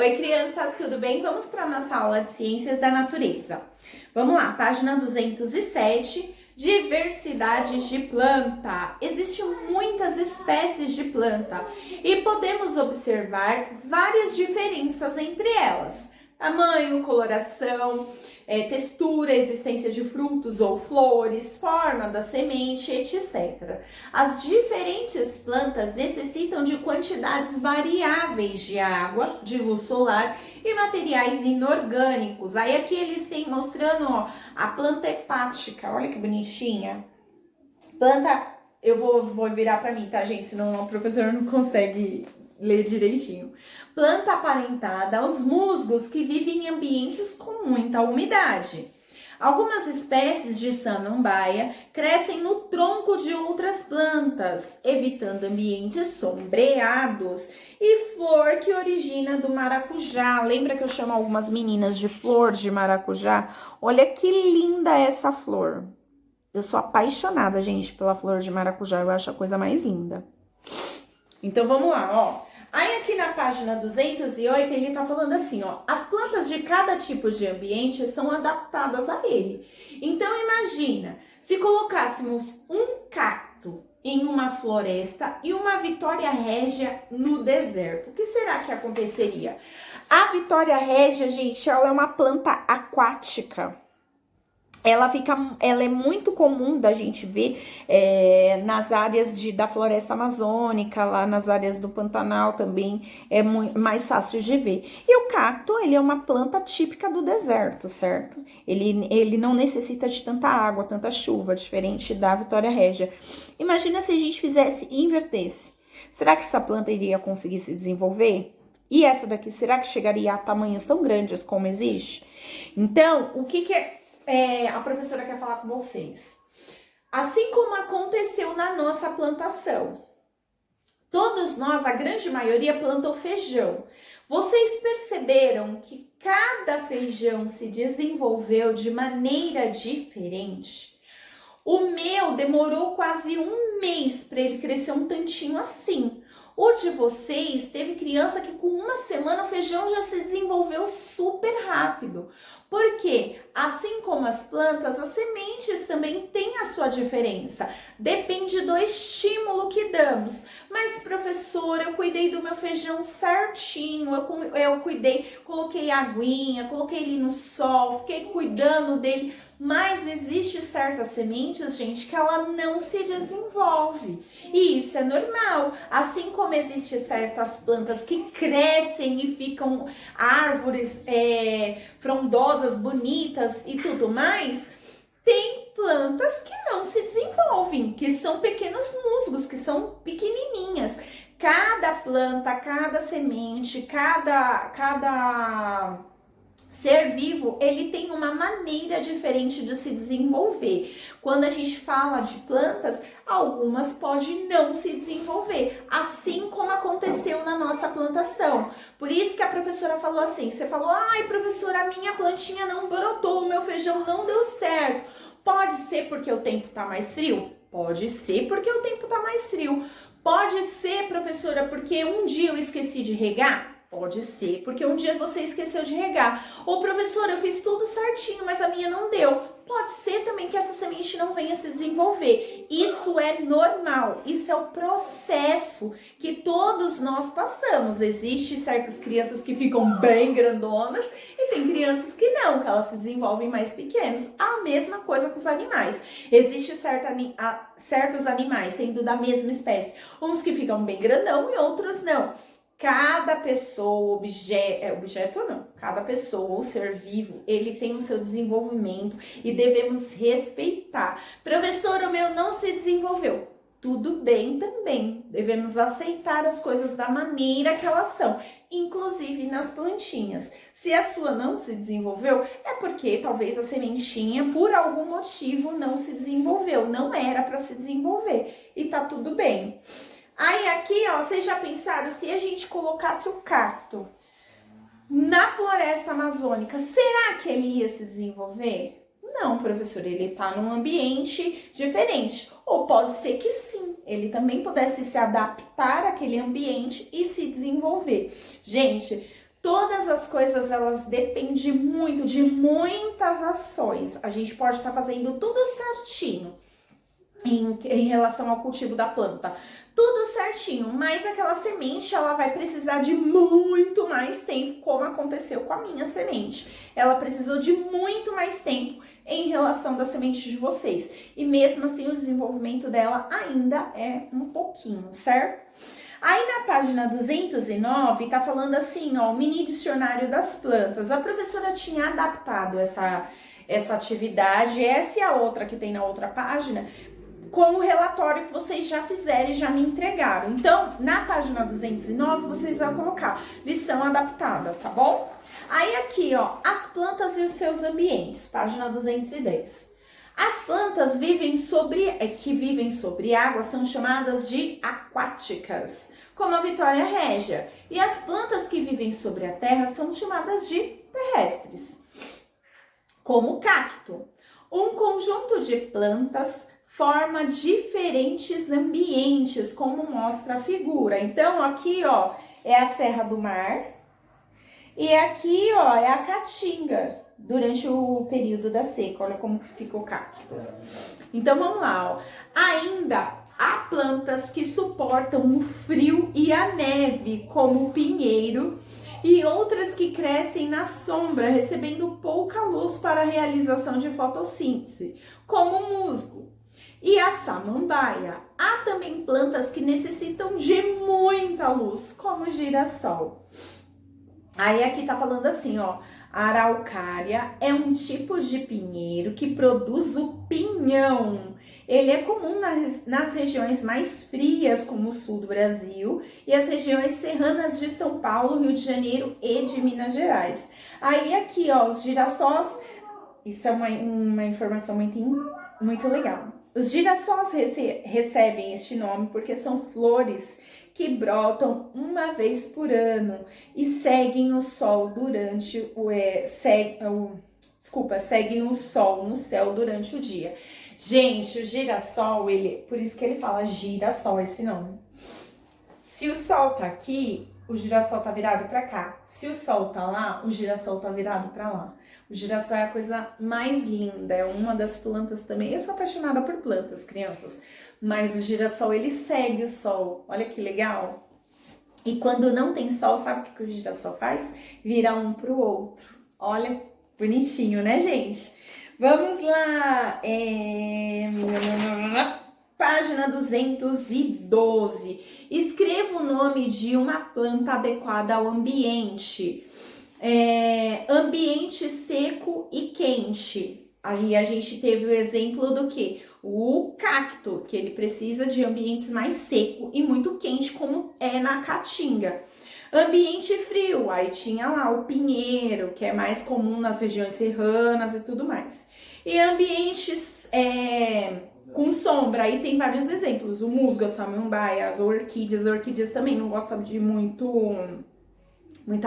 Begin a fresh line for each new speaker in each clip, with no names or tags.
Oi, crianças, tudo bem? Vamos para a nossa aula de Ciências da Natureza. Vamos lá, página 207, diversidades de planta. Existem muitas espécies de planta e podemos observar várias diferenças entre elas. Tamanho, coloração, textura, existência de frutos ou flores, forma da semente, etc. As diferentes plantas necessitam de quantidades variáveis de água, de luz solar e materiais inorgânicos. Aí aqui eles têm mostrando, ó, a planta hepática, olha que bonitinha. Planta, eu vou virar para mim, tá, gente? Senão o professor não consegue ler direitinho. Planta aparentada aos musgos que vivem em ambientes com muita umidade. Algumas espécies de samambaia crescem no tronco de outras plantas, evitando ambientes sombreados. E flor que origina do maracujá. Lembra que eu chamo algumas meninas de flor de maracujá? Olha que linda essa flor. Eu sou apaixonada, gente, pela flor de maracujá. Eu acho a coisa mais linda. Então, vamos lá, ó. Aí aqui na página 208, ele tá falando assim, ó. As plantas de cada tipo de ambiente são adaptadas a ele. Então, imagina, se colocássemos um cacto em uma floresta e uma vitória régia no deserto, o que será que aconteceria? A vitória régia, gente, ela é uma planta aquática. Ela é muito comum da gente ver nas áreas da floresta amazônica, lá nas áreas do Pantanal também é mais fácil de ver. E o cacto, ele é uma planta típica do deserto, certo? Ele não necessita de tanta água, tanta chuva, diferente da Vitória Régia. Imagina se a gente fizesse e invertesse. Será que essa planta iria conseguir se desenvolver? E essa daqui, será que chegaria a tamanhos tão grandes como existe? Então, o que a professora quer falar com vocês? Assim como aconteceu na nossa plantação, todos nós, a grande maioria, plantou feijão. Vocês perceberam que cada feijão se desenvolveu de maneira diferente? O meu demorou quase um mês para ele crescer um tantinho assim. O de vocês teve criança que com uma semana o feijão já se desenvolveu super rápido. Porque, assim como as plantas, as sementes também têm a sua diferença. Depende do estímulo que damos. Mas, professora, eu cuidei do meu feijão certinho, eu cuidei, coloquei aguinha, coloquei ele no sol, fiquei cuidando dele. Mas existe certas sementes, gente, que ela não se desenvolve. E isso é normal. Assim como existe certas plantas que crescem e ficam árvores frondosas, bonitas e tudo mais, tem plantas que não se desenvolvem, que são pequenos musgos, que são pequenininhas. Cada planta, cada semente, cada ser vivo, ele tem uma maneira diferente de se desenvolver. Quando a gente fala de plantas, algumas podem não se desenvolver, assim como aconteceu na nossa plantação. Por isso que a professora falou assim, você falou, ai professora, a minha plantinha não brotou, o meu feijão não deu certo. Pode ser porque o tempo tá mais frio? Pode ser porque o tempo tá mais frio. Pode ser, professora, porque um dia eu esqueci de regar? Pode ser, porque um dia você esqueceu de regar. Ou, professora, eu fiz tudo certinho, mas a minha não deu. Pode ser também que essa semente não venha se desenvolver. Isso é normal, isso é o processo que todos nós passamos. Existem certas crianças que ficam bem grandonas e tem crianças que não, que elas se desenvolvem mais pequenas. A mesma coisa com os animais. Existem certos animais sendo da mesma espécie, uns que ficam bem grandão e outros não. Cada pessoa, cada pessoa, o ser vivo, ele tem o seu desenvolvimento e devemos respeitar. Professora, o meu não se desenvolveu. Tudo bem também, devemos aceitar as coisas da maneira que elas são, inclusive nas plantinhas. Se a sua não se desenvolveu, é porque talvez a sementinha, por algum motivo, não se desenvolveu, não era para se desenvolver e tá tudo bem. Aí aqui, ó, vocês já pensaram, se a gente colocasse o cacto na floresta amazônica, será que ele ia se desenvolver? Não, professor, ele tá num ambiente diferente. Ou pode ser que sim, ele também pudesse se adaptar àquele ambiente e se desenvolver. Gente, Todas as coisas, elas dependem muito de muitas ações. A gente pode estar fazendo tudo certinho em relação ao cultivo da planta. Tudo certinho, mas aquela semente, ela vai precisar de muito mais tempo, como aconteceu com a minha semente. Ela precisou de muito mais tempo em relação da semente de vocês. E mesmo assim, o desenvolvimento dela ainda é um pouquinho, certo? Aí na página 209, tá falando assim, ó, o mini dicionário das plantas. A professora tinha adaptado essa atividade, essa e a outra que tem na outra página, com o relatório que vocês já fizeram e já me entregaram. Então, na página 209, vocês vão colocar lição adaptada, tá bom? Aí aqui, ó, as plantas e os seus ambientes, página 210. As plantas que vivem sobre água são chamadas de aquáticas, como a Vitória Régia. E as plantas que vivem sobre a terra são chamadas de terrestres, como o cacto. Um conjunto de plantas forma diferentes ambientes, como mostra a figura. Então, aqui, ó, é a Serra do Mar e aqui, ó, é a Caatinga, durante o período da seca. Olha como fica o cacto. Então, vamos lá, ó. Ainda há plantas que suportam o frio e a neve, como o pinheiro, e outras que crescem na sombra, recebendo pouca luz para a realização de fotossíntese, como o musgo e a samambaia. Há também plantas que necessitam de muita luz, como o girassol. Aí aqui tá falando assim, ó, a araucária é um tipo de pinheiro que produz o pinhão. Ele é comum nas regiões mais frias, como o sul do Brasil, e as regiões serranas de São Paulo, Rio de Janeiro e de Minas Gerais. Aí aqui, ó, os girassóis, isso é uma informação muito legal. Os girassóis recebem este nome porque são flores que brotam uma vez por ano e seguem o sol durante seguem o sol no céu durante o dia. Gente, o girassol, por isso que ele fala girassol, esse nome. Se o sol tá aqui, o girassol tá virado para cá. Se o sol tá lá, o girassol tá virado para lá. O girassol é a coisa mais linda, é uma das plantas também. Eu sou apaixonada por plantas, crianças, mas o girassol, ele segue o sol. Olha que legal. E quando não tem sol, sabe o que o girassol faz? Vira um pro outro. Olha, bonitinho, né, gente? Vamos lá. Página 212. Escreva o nome de uma planta adequada ao ambiente. Ambiente seco e quente. Aí a gente teve o exemplo do que? O cacto, que ele precisa de ambientes mais seco e muito quente, como é na caatinga. Ambiente frio, aí tinha lá o pinheiro, que é mais comum nas regiões serranas e tudo mais. E ambientes com sombra, aí tem vários exemplos. O musgo, a samambaia, as orquídeas também não gostam de muita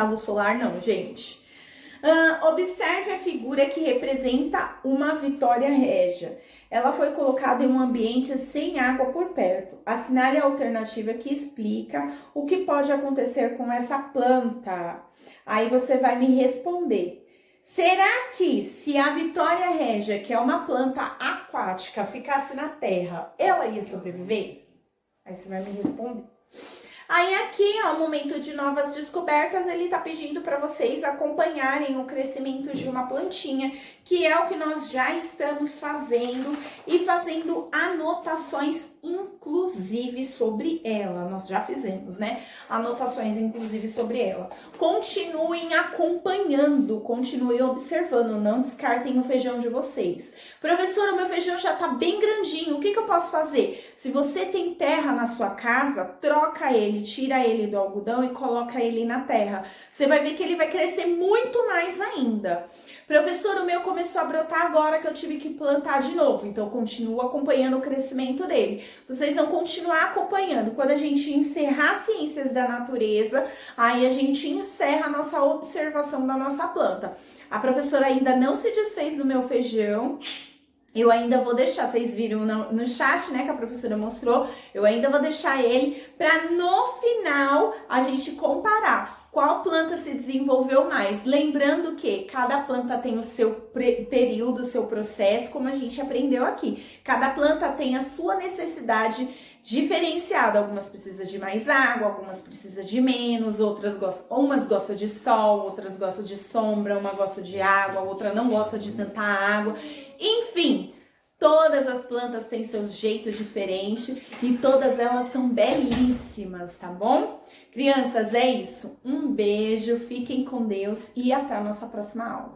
luz solar não, gente. Observe a figura que representa uma Vitória Régia. Ela foi colocada em um ambiente sem água por perto. Assinale a alternativa que explica o que pode acontecer com essa planta. Aí você vai me responder. Será que se a Vitória Régia, que é uma planta aquática, ficasse na terra, ela ia sobreviver? Aí você vai me responder. Aí aqui, ó, momento de novas descobertas, ele tá pedindo para vocês acompanharem o crescimento de uma plantinha, que é o que nós já estamos fazendo e fazendo anotações inclusive sobre ela. Nós já fizemos, né? Anotações inclusive sobre ela. Continuem acompanhando, continuem observando, não descartem o feijão de vocês. Professora, meu feijão já tá bem grandinho, o que eu posso fazer? Se você tem terra na sua casa, troca ele, tira ele do algodão e coloca ele na terra. Você vai ver que ele vai crescer muito mais ainda. Professor, o meu começou a brotar agora que eu tive que plantar de novo. Então, continua acompanhando o crescimento dele. Vocês vão continuar acompanhando. Quando a gente encerrar Ciências da Natureza, aí a gente encerra a nossa observação da nossa planta. A professora ainda não se desfez do meu feijão. Eu ainda vou deixar, vocês viram no chat, né, que a professora mostrou. Eu ainda vou deixar ele para no final a gente comparar qual planta se desenvolveu mais. Lembrando que cada planta tem o seu período, o seu processo, como a gente aprendeu aqui. Cada planta tem a sua necessidade diferenciada. Algumas precisam de mais água, algumas precisam de menos, umas gostam de sol, outras gostam de sombra, uma gosta de água, outra não gosta de tanta água. Enfim, todas as plantas têm seus jeitos diferentes e todas elas são belíssimas, tá bom? Crianças, é isso. Um beijo, fiquem com Deus e até a nossa próxima aula.